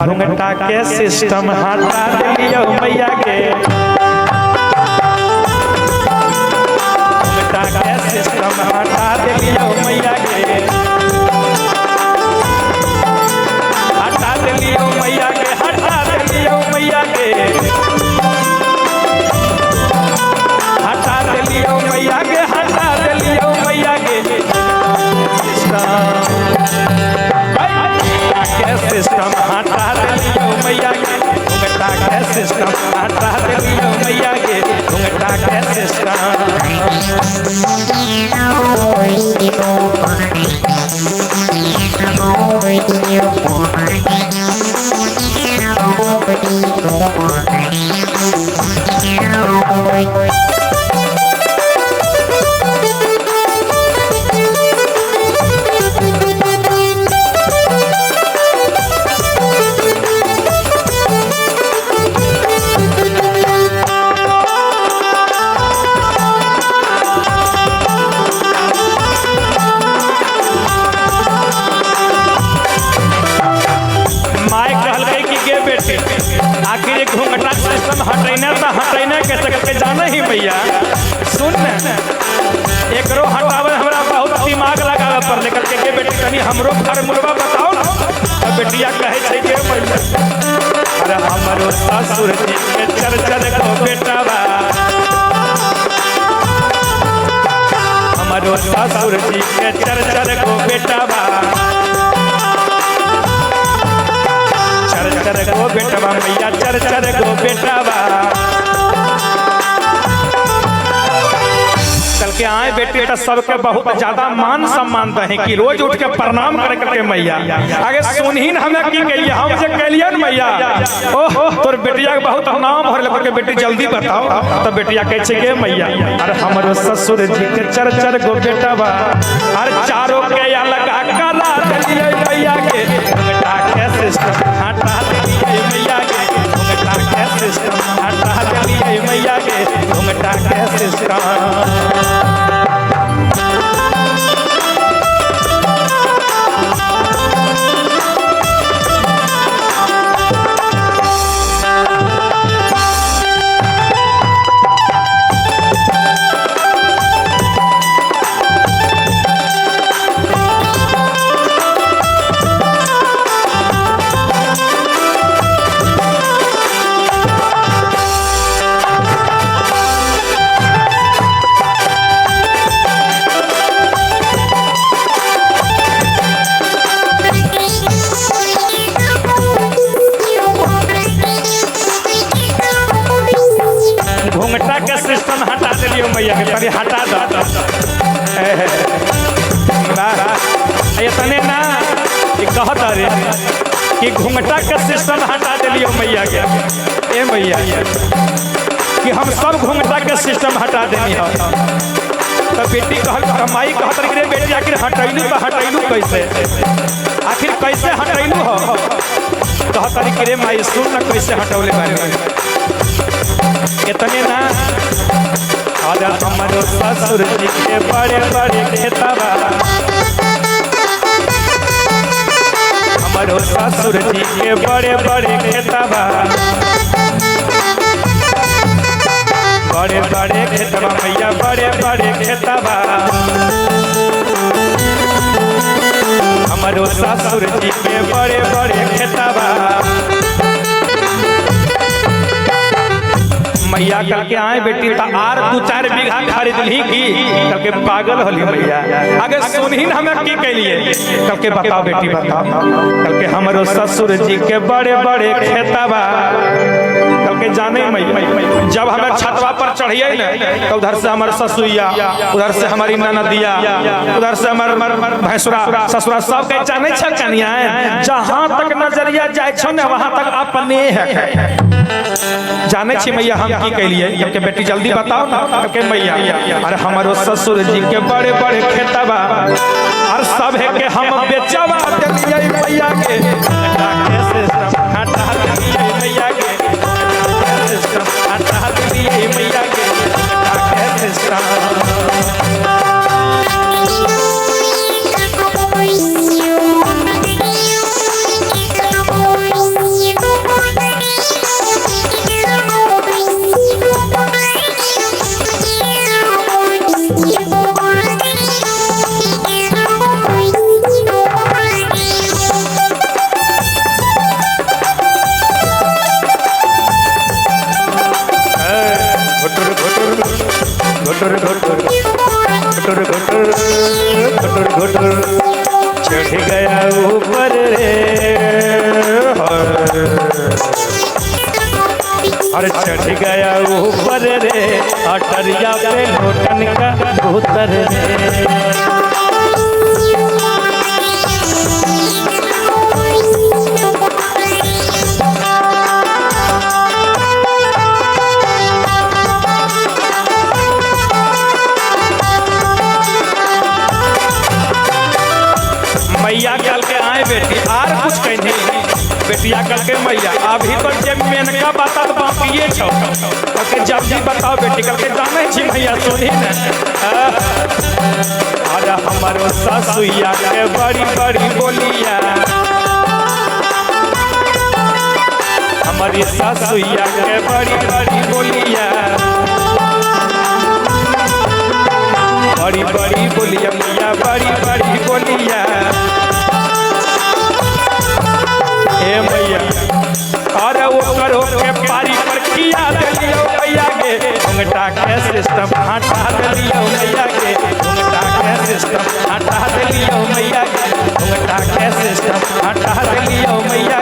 घुंघटा के सिस्टम हटा दिलियो मैया के, घुंघटा के सिस्टम हटा दिलियो मैया के, हटा दिलियो मैया के, हटा दिलियो मैया के, हटा दिलियो मैया के, हटा दिलियो मैया के सिस्टम हटा दिलियो मैया के, घुंघटा के सिस्टम हटा दिलियो मैया के, घुंघटा के सिस्टम। आखिर एक घुंघटा सिस्टम हटैना तो हटैना के सकते जाना ही भैया। सुन न एकरो हटावे हमरा बहुत दिमाग लगावे पर लेकर के बेटी तनी हमरो फार्मूला बताओ ना। तो बेटिया कहे छै के भैया अरे हमरो ससुर जी के चरचर को बेटावा, हमरो ससुर जी के चरचर को बेटावा, चर को बेटवा मैया चर को बेटावा। चल के आए बेटे तो सबके बहुत ज्यादा मान सम्मान दे कि रोज उठ के प्रणाम करे करके मैया आगे सुनहीन हमें की कहिए हम जे कहिए न मैया ओहो तोर बेटिया के बहुत नाम हो रहल के बेटी जल्दी बताओ। तो बेटिया कहे छै के मैया अरे हमरो ससुर जी के चर को बेटावा अरे चारों के अलग करा दिलिए मैया के, घुंघटा के सिस्टम हटा दिलिए मैया के, घुंघटा के सिस्टम हटा दिलिए मैया के, घुंघटा के सिस्टम। घुंघटा के सिस्टम हटा दिलियो मैया के तनी हटा दो इतने ना कि कहत रे कि घुंघटा के सिस्टम हटा दिलियो मैया के ए मैया कि हम सब घुंघटा के सिस्टम हटा देनी हो। तो बेटी कहल माई कहत रे बेटी आखिर हटैलू तो हटैलू कैसे, आखिर कैसे हटैलू हो। कहत रे माई सुन न कैसे हटौले बारे इतने ना अरे हमारो ससुर जी के बड़े बड़े खेतवा, हमारो ससुर जी के बड़े बड़े खेतवा, बड़े बड़े खेतवा मैया बड़े बड़े खेतवा, हमारो ससुर जी के बड़े बड़े खेतवा। मैया कल के आए बेटी तो आर 2-4 बीघा खरीद ली की कल के पागल होली मैया आगे सुनहीन हमें की कहिए कल के बताओ बेटी बताओ। कल के हमारो ससुर जी के बड़े बड़े खेतवा कल के जाने मैया जब हमें छतवा पर चढ़िए न तो उधर से हमारे ससुइया, उधर से हमारी ननदिया, उधर से हमारे भैंसुरा ससुरा सब के जाने छ कनिया जहां तक नजरिया जाए छ न वहां तक अपने है जाने छी मैया हम की कहिए के बेटी जल्दी बताओ ना के मैया अरे हमारो ससुर जी के बड़े बड़े खेतवा और सब है के हम बेचवा दिलिए मैया के, हटा दिलिए मैया के, हटा दिलिए मैया के, घुटुर घुटुर घुटुर घुटुर घुटुर घुटुर चढ़ गया ऊपर रे और चढ़ गया ऊपर रे अटरिया पे लोटन का भूतर रे। मैया कल के आए बेटी आर कुछ कहने बेटिया कल के मैया अभी तो जब मेनका बता तो बाकी छो ओके जब भी बताओ बेटी कल के जाने छी मैया सुनी न अरे हमारो सासुया के बड़ी बड़ी बोलिया हमारी सासुया के बड़ी बड़ी बोलिया बड़ी बड़ी बोलिया मैया बड़ी बड़ी बोलिया ए मैया अरे वो करो के पारी पर किया दिलियो मैया के घुंघटा के सिस्टम हटा दिलियो मैया के घुंघटा के सिस्टम हटा दिलियो मैया के घुंघटा के सिस्टम हटा दिलियो मैया